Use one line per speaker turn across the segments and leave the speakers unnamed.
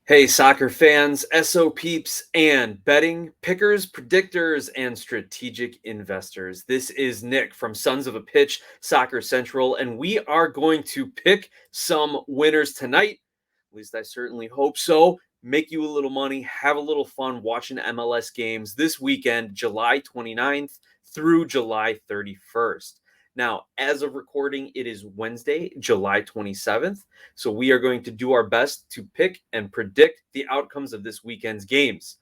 Hey, soccer fans, SO peeps, and betting pickers, predictors, and strategic investors. This is Nick from Sons of a Pitch Soccer Central, and we are going to pick some winners tonight. At least I certainly hope so. Make you a little money, have a little fun watching MLS games this weekend, July 29th through July 31st. Now, as of recording, it is Wednesday, July 27th. So we are going to do our best to pick and predict the outcomes of this weekend's games.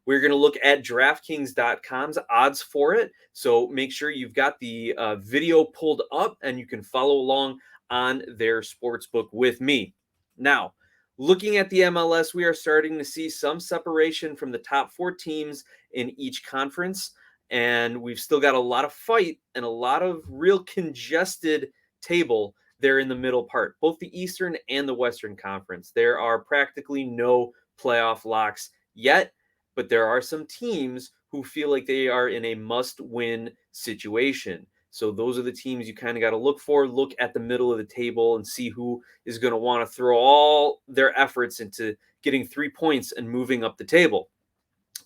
We're going to look at DraftKings.com's odds for it. So make sure you've got the video pulled up and you can follow along on their sportsbook with me. Now, looking at the MLS, we are starting to see some separation from the top four teams in each conference. And we've still got a lot of fight and a lot of real congested table there in the middle part, both the Eastern and the Western Conference. There are practically no playoff locks yet, but there are some teams who feel like they are in a must-win situation. So those are the teams you kind of got to look for. Look at the middle of the table and see who is going to want to throw all their efforts into getting 3 points and moving up the table.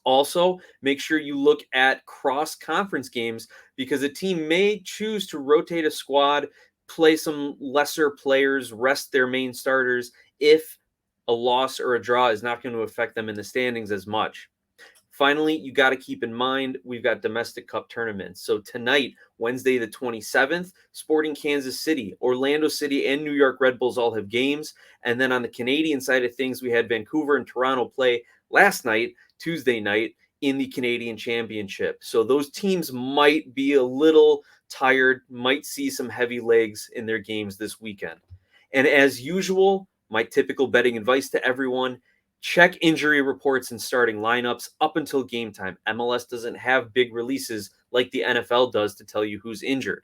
Also, make sure you look at cross-conference games because a team may choose to rotate a squad, play some lesser players, rest their main starters if a loss or a draw is not going to affect them in the standings as much. Finally, you got to keep in mind we've got domestic cup tournaments. So tonight, Wednesday the 27th, Sporting Kansas City, Orlando City, and New York Red Bulls all have games. And then on the Canadian side of things, we had Vancouver and Toronto play last night, Tuesday night, in the Canadian Championship. So those teams might be a little tired, might see some heavy legs in their games this weekend. And as usual, my typical betting advice to everyone: check injury reports and starting lineups up until game time. MLS doesn't have big releases like the NFL does to tell you who's injured.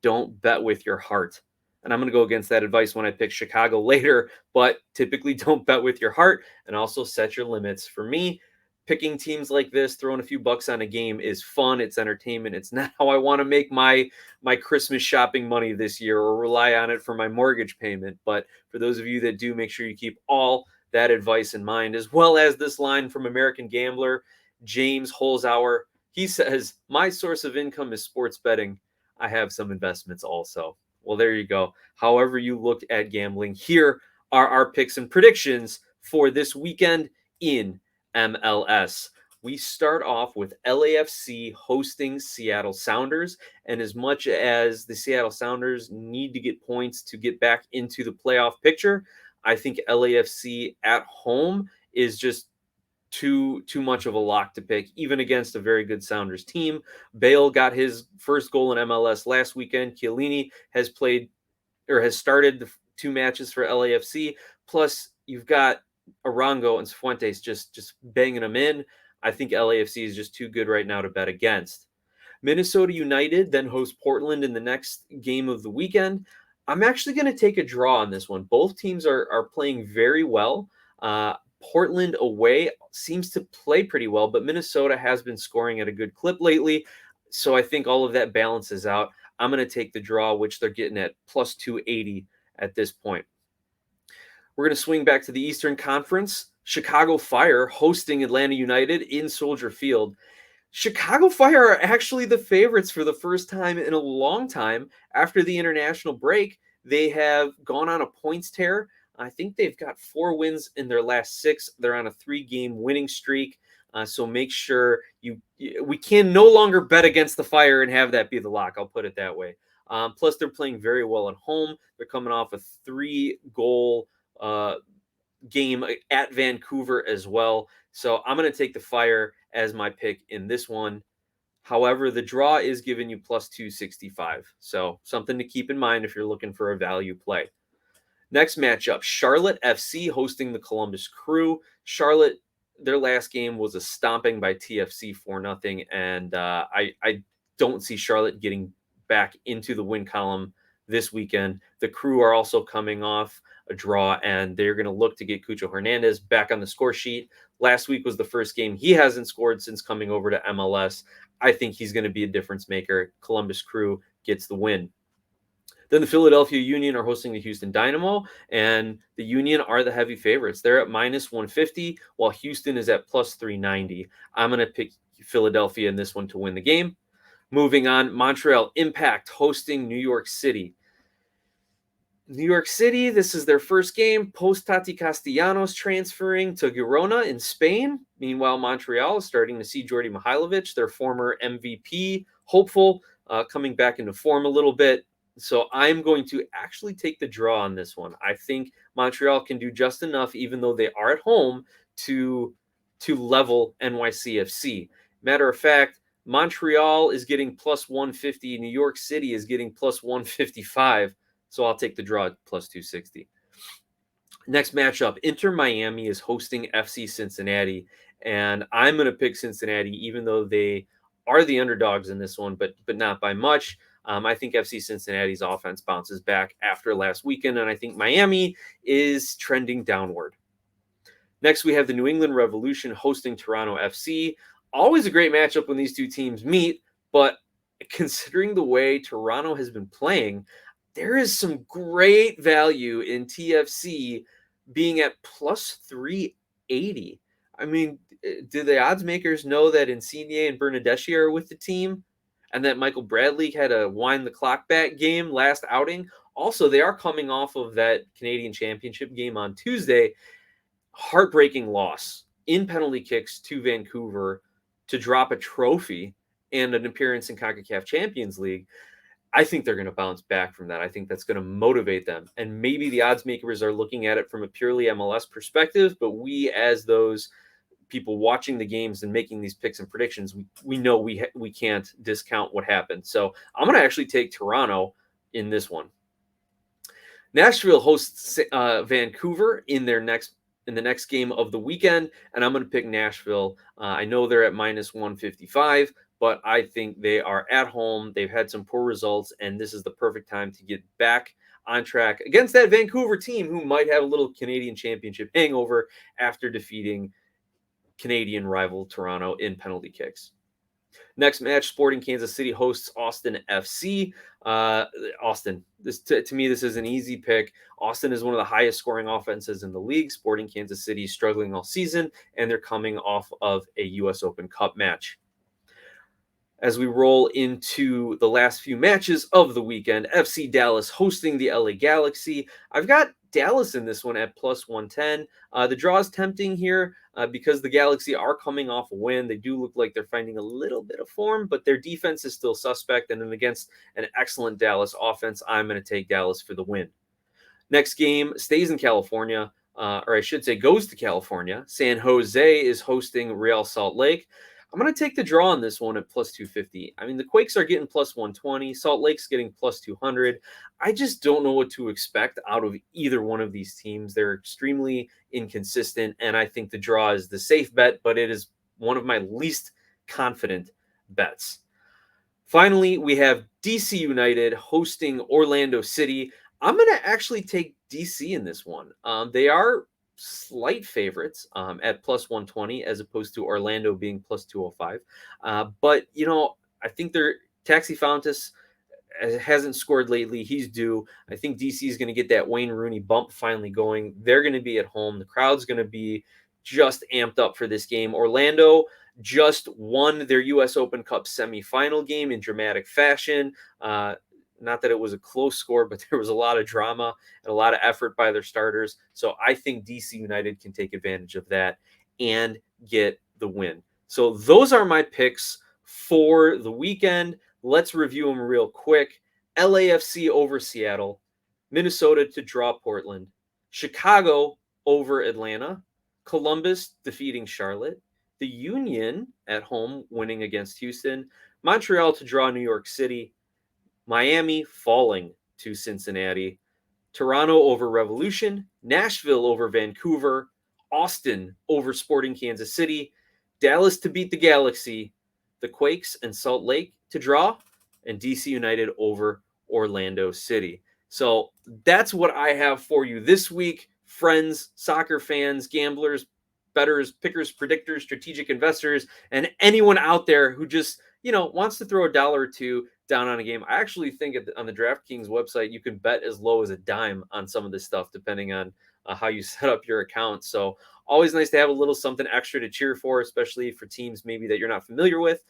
Don't bet with your heart. And I'm going to go against that advice when I pick Chicago later, but typically don't bet with your heart and also set your limits. For me, picking teams like this, throwing a few bucks on a game is fun. It's entertainment. It's not how I want to make my Christmas shopping money this year or rely on it for my mortgage payment. But for those of you that do, make sure you keep all that advice in mind, as well as this line from American Gambler, James Holzhauer. He says, "My source of income is sports betting. I have some investments also." Well, there you go. However you look at gambling, here are our picks and predictions for this weekend in MLS. We start off with LAFC hosting Seattle Sounders. And as much as the Seattle Sounders need to get points to get back into the playoff picture, I think LAFC at home is just too much of a lock to pick, even against a very good Sounders team. Bale got his first goal in MLS last weekend. Chiellini has started the 2 matches for LAFC. Plus, you've got Arango and Fuentes just banging them in. I think LAFC is just too good right now to bet against. Minnesota United then host Portland in the next game of the weekend. I'm actually going to take a draw on this one. Both teams are playing very well. Portland away seems to play pretty well, but Minnesota has been scoring at a good clip lately. So I think all of that balances out. I'm going to take the draw, which they're getting at plus 280 at this point. We're going to swing back to the Eastern Conference. Chicago Fire hosting Atlanta United in Soldier Field. Chicago Fire are actually the favorites for the first time in a long time. After the international break, they have gone on a points tear. I think they've got 4 wins in their last 6. They're on a 3-game winning streak. So make sure we can no longer bet against the Fire and have that be the lock. I'll put it that way. Plus, they're playing very well at home. They're coming off a 3-goal game at Vancouver as well. So I'm going to take the Fire as my pick in this one. However, the draw is giving you plus 265. So something to keep in mind if you're looking for a value play. Next matchup, Charlotte FC hosting the Columbus Crew. Charlotte, their last game was a stomping by TFC 4-0, and I don't see Charlotte getting back into the win column this weekend. The Crew are also coming off a draw, and they're going to look to get Cucho Hernandez back on the score sheet. Last week was the first game he hasn't scored since coming over to MLS. I think he's going to be a difference maker. Columbus Crew gets the win. Then the Philadelphia Union are hosting the Houston Dynamo, and the Union are the heavy favorites. They're at minus 150, while Houston is at plus 390. I'm going to pick Philadelphia in this one to win the game. Moving on, Montreal Impact hosting New York City. New York City, this is their first game post Tati Castellanos transferring to Girona in Spain. Meanwhile, Montreal is starting to see Jordi Mihailovic, their former MVP, hopeful, coming back into form a little bit. So I'm going to actually take the draw on this one. I think Montreal can do just enough, even though they are at home, to level NYCFC. Matter of fact, Montreal is getting plus 150. New York City is getting plus 155. So I'll take the draw at plus 260. Next matchup, Inter Miami is hosting FC Cincinnati. And I'm going to pick Cincinnati, even though they are the underdogs in this one, but not by much. I think FC Cincinnati's offense bounces back after last weekend, and I think Miami is trending downward. Next, we have the New England Revolution hosting Toronto FC. Always a great matchup when these two teams meet, but considering the way Toronto has been playing, there is some great value in TFC being at plus 380. I mean, do the odds makers know that Insigne and Bernadeschi are with the team and that Michael Bradley had a wind the clock back game last outing? Also, they are coming off of that Canadian Championship game on Tuesday. Heartbreaking loss in penalty kicks to Vancouver to drop a trophy and an appearance in CONCACAF Champions League. I think they're going to bounce back from that. I think that's going to motivate them. And maybe the odds makers are looking at it from a purely MLS perspective, but we, as those people watching the games and making these picks and predictions, we know we can't discount what happened. So I'm going to actually take Toronto in this one. Nashville hosts Vancouver in the next game of the weekend, and I'm going to pick Nashville. I know they're at minus 155, but I think they are at home. They've had some poor results, and this is the perfect time to get back on track against that Vancouver team who might have a little Canadian Championship hangover after defeating Canadian rival Toronto in penalty kicks. Next match, Sporting Kansas City hosts Austin FC. Austin, to me, this is an easy pick. Austin is one of the highest scoring offenses in the league. Sporting Kansas City is struggling all season, and they're coming off of a U.S. Open Cup match. As we roll into the last few matches of the weekend, FC Dallas hosting the LA Galaxy. I've got Dallas in this one at plus 110. The draw is tempting here because the Galaxy are coming off a win. They do look like they're finding a little bit of form, but their defense is still suspect. And then against an excellent Dallas offense, I'm going to take Dallas for the win. Next game stays in California, or I should say goes to California. San Jose is hosting Real Salt Lake. I'm going to take the draw on this one at plus 250. I mean, the Quakes are getting plus 120. Salt Lake's getting plus 200. I just don't know what to expect out of either one of these teams. They're extremely inconsistent, and I think the draw is the safe bet, but it is one of my least confident bets. Finally, we have DC United hosting Orlando City. I'm going to actually take DC in this one. They are slight favorites at plus 120 as opposed to Orlando being plus 205. But, I think Taxi Fountas hasn't scored lately. He's due. I think DC is going to get that Wayne Rooney bump finally going. They're going to be at home. The crowd's going to be just amped up for this game. Orlando just won their U.S. Open Cup semifinal game in dramatic fashion. Not that it was a close score, but there was a lot of drama and a lot of effort by their starters. So I think DC United can take advantage of that and get the win. So those are my picks for the weekend. Let's review them real quick. LAFC over Seattle, Minnesota to draw Portland, Chicago over Atlanta, Columbus defeating Charlotte, the Union at home winning against Houston, Montreal to draw New York City, Miami falling to Cincinnati, Toronto over Revolution, Nashville over Vancouver, Austin over Sporting Kansas City, Dallas to beat the Galaxy, the Quakes and Salt Lake to draw, and DC United over Orlando City. So that's what I have for you this week, friends, soccer fans, gamblers, bettors, pickers, predictors, strategic investors, and anyone out there who just, wants to throw $1 or $2 down on a game. I actually think on the DraftKings website, you can bet as low as a dime on some of this stuff, depending on how you set up your account. So always nice to have a little something extra to cheer for, especially for teams maybe that you're not familiar with.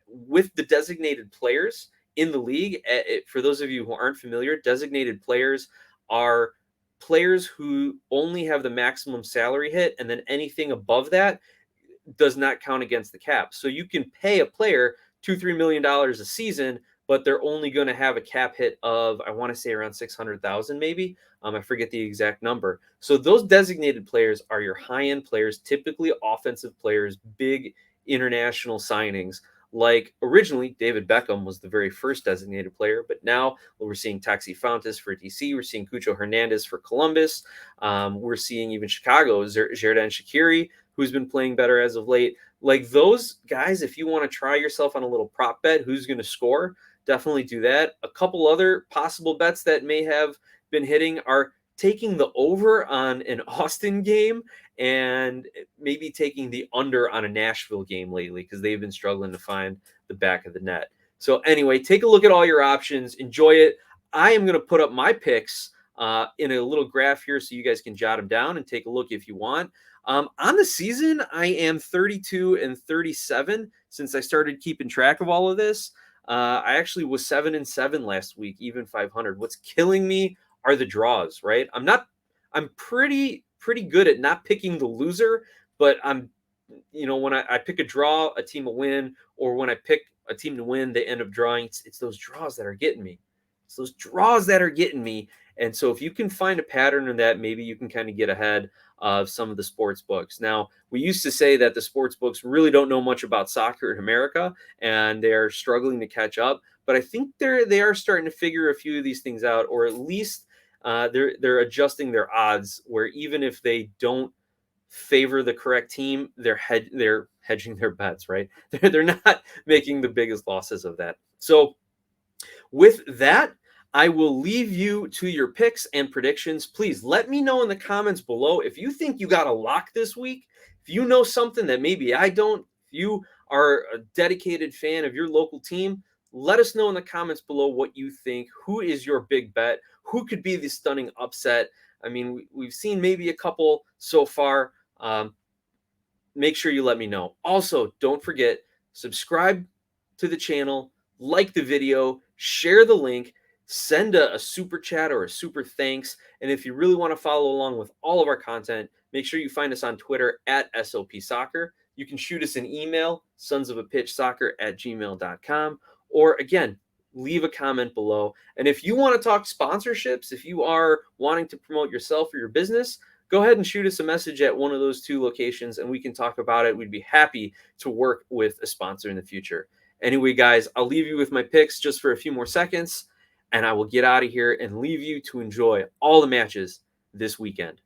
With the designated players in the league, for those of you who aren't familiar, designated players are players who only have the maximum salary hit, and then anything above that does not count against the cap. So you can pay a player $2-3 million a season, but they're only going to have a cap hit of, I want to say, around 600,000 maybe. I forget the exact number. So those designated players are your high-end players, typically offensive players, big international signings. Like originally, David Beckham was the very first designated player, but now we're seeing Taxi Fountas for DC. We're seeing Cucho Hernandez for Columbus. We're seeing even Chicago, Xherdan Shaqiri, who's been playing better as of late. Like those guys, if you want to try yourself on a little prop bet, who's going to score, definitely do that. A couple other possible bets that may have been hitting are taking the over on an Austin game and maybe taking the under on a Nashville game lately because they've been struggling to find the back of the net. So anyway, take a look at all your options. Enjoy it. I am going to put up my picks in a little graph here so you guys can jot them down and take a look if you want. On the season, I am 32-37 since I started keeping track of all of this. I actually was 7-7 last week, even 500. What's killing me are the draws, right? I'm pretty good at not picking the loser, but when I pick a draw, a team will win, or when I pick a team to win, they end up drawing. It's those draws that are getting me. It's those draws that are getting me. And so if you can find a pattern in that, maybe you can kind of get ahead of some of the sports books. Now, we used to say that the sports books really don't know much about soccer in America, and they're struggling to catch up. But I think they are starting to figure a few of these things out, or at least they're adjusting their odds, where even if they don't favor the correct team, they're hedging their bets, right? They're not making the biggest losses of that. So with that, I will leave you to your picks and predictions. Please let me know in the comments below if you think you got a lock this week. If you know something that maybe I don't, if you are a dedicated fan of your local team, let us know in the comments below what you think. Who is your big bet? Who could be the stunning upset? I mean, we've seen maybe a couple so far. Make sure you let me know. Also, don't forget, subscribe to the channel, like the video, share the link, send a super chat or a super thanks. And if you really want to follow along with all of our content, make sure you find us on Twitter at SOP Soccer. You can shoot us an email, sonsofapitchsoccer@gmail.com. Or again, leave a comment below. And if you want to talk sponsorships, if you are wanting to promote yourself or your business, go ahead and shoot us a message at one of those two locations and we can talk about it. We'd be happy to work with a sponsor in the future. Anyway, guys, I'll leave you with my picks just for a few more seconds, and I will get out of here and leave you to enjoy all the matches this weekend.